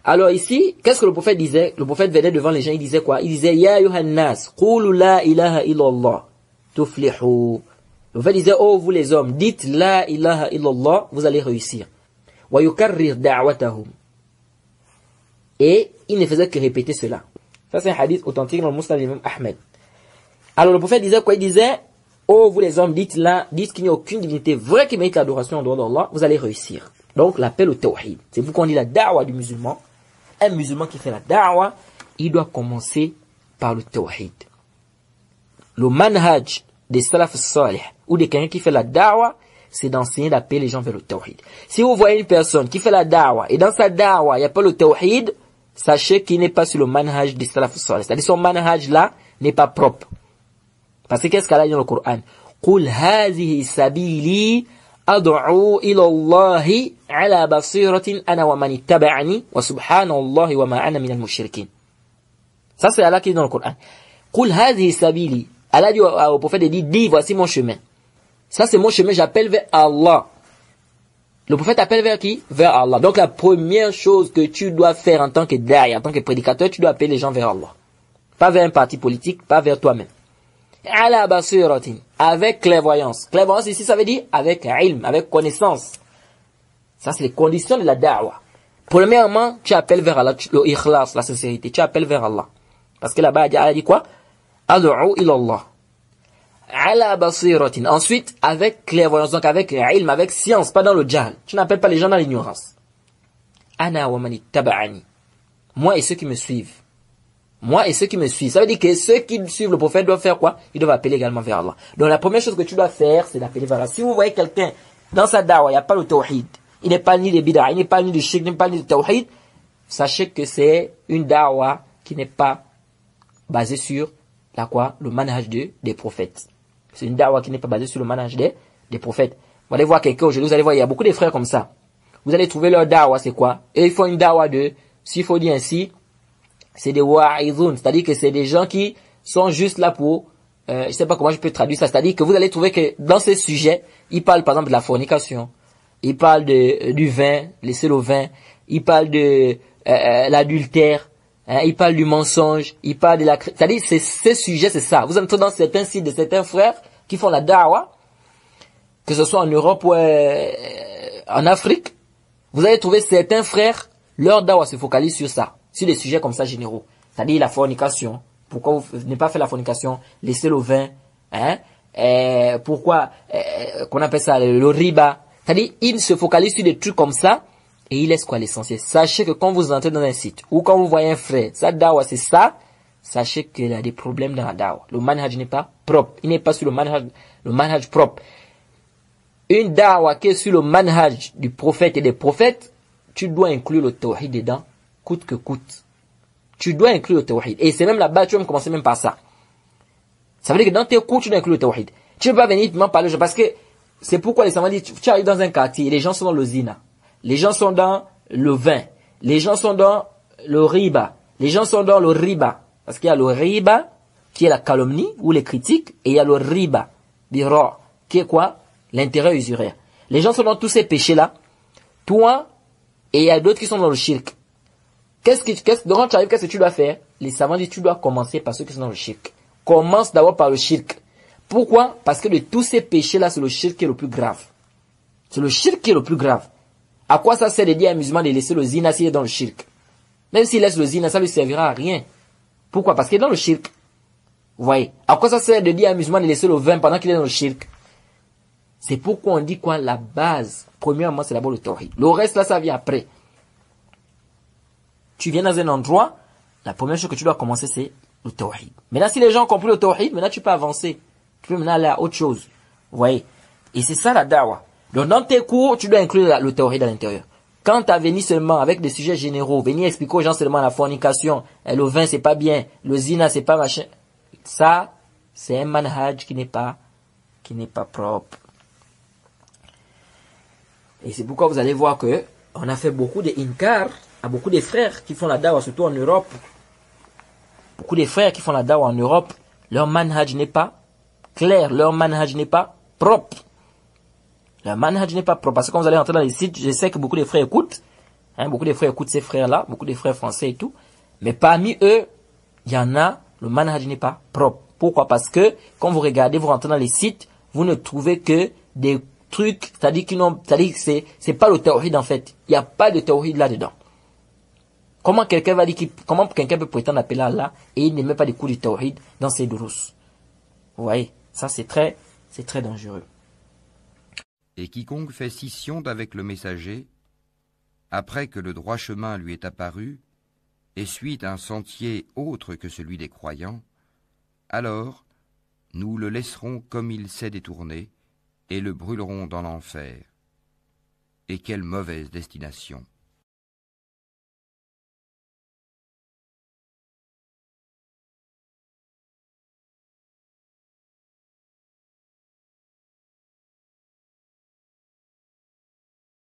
Alors ici, qu'est-ce que le prophète disait? Le prophète venait devant les gens, il disait quoi? Il disait, Ya Yohannas, qulu la ilaha illallah, tuflihu. Le prophète disait, oh vous les hommes, dites la ilaha illallah, vous allez réussir. Wa yukarrir da'watahum. Et il ne faisait que répéter cela. Ça c'est un hadith authentique dans le Musnad d'Imam Ahmed. Alors le prophète disait quoi? Il disait, oh vous les hommes, dites qu'il n'y a aucune divinité vraie qui mérite l'adoration en dehors d'Allah, vous allez réussir. Donc l'appel au tawhid. C'est vous qu'on dit la da'wa du musulman. Un musulman qui fait la da'wa, il doit commencer par le tawhid. Le manhaj des salaf salih ou de quelqu'un qui fait la da'wa, c'est d'enseigner d'appeler les gens vers le tawhid. Si vous voyez une personne qui fait la da'wa et dans sa da'wa, il n'y a pas le tawhid, sachez qu'il n'est pas sur le manhaj des salaf salih. C'est-à-dire son manhaj là n'est pas propre. Parce que qu'est-ce qu'Allah dit dans le Coran? Qul hazihi sabili ad'u ila Allahi ala basiratin ana wa man ittaba'ani wa subhanallahi wa ma ana minal mushrikin. Ça c'est Allah qui dit dans le Coran. Qul hazihi sabili. Allah dit au prophète, dis voici mon chemin. Ça c'est mon chemin, j'appelle vers Allah. Le prophète appelle vers qui? Vers Allah. Donc la première chose que tu dois faire en tant que da'i, en tant que prédicateur, tu dois appeler les gens vers Allah. Pas vers un parti politique, pas vers toi-même. Ala basiratin, avec clairvoyance. Clairvoyance ici, ça veut dire avec ilm, avec connaissance. Ça, c'est les conditions de la da'wa. Premièrement, tu appelles vers Allah, le ikhlas, la sincérité. Tu appelles vers Allah. Parce que là-bas, Allah dit quoi? Ad'u ila Allah. Ala basiratin. Ensuite, avec clairvoyance, donc avec ilm, avec science, pas dans le jahl. Tu n'appelles pas les gens dans l'ignorance. Ana wa man ittaba'ani. Moi et ceux qui me suivent. Moi et ceux qui me suivent. Ça veut dire que ceux qui suivent le prophète doivent faire quoi? Ils doivent appeler également vers Allah. Donc la première chose que tu dois faire, c'est d'appeler vers Allah. Si vous voyez quelqu'un dans sa da'wa, il n'y a pas le tawhid, il n'est pas ni de bid'a, il n'est pas ni de shirk, il n'est pas ni de tawhid, sachez que c'est une da'wa qui n'est pas basée sur la quoi? Le manhaj des prophètes. C'est une da'wa qui n'est pas basée sur le manhaj des prophètes. Vous allez voir quelqu'un aujourd'hui, vous allez voir, il y a beaucoup de frères comme ça. Vous allez trouver leur da'wa, c'est quoi? Et ils font une da'wa s'il faut dire ainsi, c'est des wa'idhun, c'est-à-dire que c'est des gens qui sont juste là pour, je sais pas comment je peux traduire ça, c'est-à-dire que vous allez trouver que dans ces sujets, ils parlent par exemple de la fornication, ils parlent du vin, laisser le vin, ils parlent de l'adultère, ils parlent du mensonge, ils parlent de la, c'est-à-dire ces sujets, c'est ça. Vous entrez dans certains sites de certains frères qui font la da'wa, que ce soit en Europe ou en Afrique, vous allez trouver certains frères, leur da'wa se focalise sur ça. Sur des sujets comme ça généraux. C'est-à-dire la fornication. Pourquoi vous n'avez pas fait la fornication? Laissez le vin. Pourquoi qu'on appelle ça le riba? C'est-à-dire, il se focalise sur des trucs comme ça et il laisse quoi l'essentiel. Sachez que quand vous entrez dans un site ou quand vous voyez un frère, sa dawa c'est ça, sachez qu'il y a des problèmes dans la dawa. Le manhaj n'est pas propre. Il n'est pas sur le manhaj propre. Une dawa qui est sur le manhaj du prophète et des prophètes, tu dois inclure le tawhid dedans. Coûte que coûte. Tu dois inclure le tawhid. Et c'est même là-bas, tu vas commencer même par ça. Ça veut dire que dans tes cours, tu dois inclure le tawhid. Tu ne peux pas venir m'en parler, parce que c'est pourquoi les savants disent, tu arrives dans un quartier et les gens sont dans le zina. Les gens sont dans le vin. Les gens sont dans le riba. Les gens sont dans le riba. Parce qu'il y a le riba, qui est la calomnie ou les critiques, et il y a le riba, bira, qui est quoi? L'intérêt usuraire. Les gens sont dans tous ces péchés-là. Toi, et il y a d'autres qui sont dans le shirk. Donc, tu arrives, qu'est-ce que tu dois faire? Les savants disent, tu dois commencer par ceux qui sont dans le shirk. Commence d'abord par le shirk. Pourquoi? Parce que de tous ces péchés-là, c'est le shirk qui est le plus grave. C'est le shirk qui est le plus grave. À quoi ça sert de dire à un musulman de laisser le zina s'il est dans le shirk? Même s'il laisse le zina, ça lui servira à rien. Pourquoi? Parce qu'il est dans le shirk. Vous voyez? À quoi ça sert de dire à un musulman de laisser le vin pendant qu'il est dans le shirk? C'est pourquoi on dit quoi? La base, premièrement, c'est d'abord le tawhid. Le reste, là, ça vient après. Tu viens dans un endroit, la première chose que tu dois commencer, c'est le tawhid. Maintenant, si les gens ont compris le tawhid, maintenant tu peux avancer. Tu peux maintenant aller à autre chose. Vous voyez? Et c'est ça la da'wa. Donc, dans tes cours, tu dois inclure le tawhid à l'intérieur. Quand tu as venu seulement avec des sujets généraux, venir expliquer aux gens seulement la fornication, le vin c'est pas bien, le zina c'est pas machin, ça, c'est un manhaj qui n'est pas propre. Et c'est pourquoi vous allez voir que on a fait beaucoup de inkar à beaucoup de frères qui font la dawa, surtout en Europe. Beaucoup de frères qui font la dawa en Europe, leur manhaj n'est pas clair, leur manhaj n'est pas propre. Leur manhaj n'est pas propre. Parce que quand vous allez entrer dans les sites, je sais que beaucoup de frères écoutent, Hein, beaucoup de frères écoutent ces frères-là, beaucoup de frères français et tout. Mais parmi eux, il y en a, le manhaj n'est pas propre. Pourquoi? Parce que, quand vous regardez, vous rentrez dans les sites, vous ne trouvez que des trucs, c'est-à-dire que c'est pas le tawhid en fait. Il n'y a pas de tawhid là-dedans. Comment quelqu'un peut prétendre appeler Allah et il ne met pas des coups de tawhid dans ses durus? Vous voyez, ça c'est très dangereux. Et quiconque fait scission d'avec le messager, après que le droit chemin lui est apparu, et suit un sentier autre que celui des croyants, alors nous le laisserons comme il s'est détourné, et le brûlerons dans l'enfer. Et quelle mauvaise destination!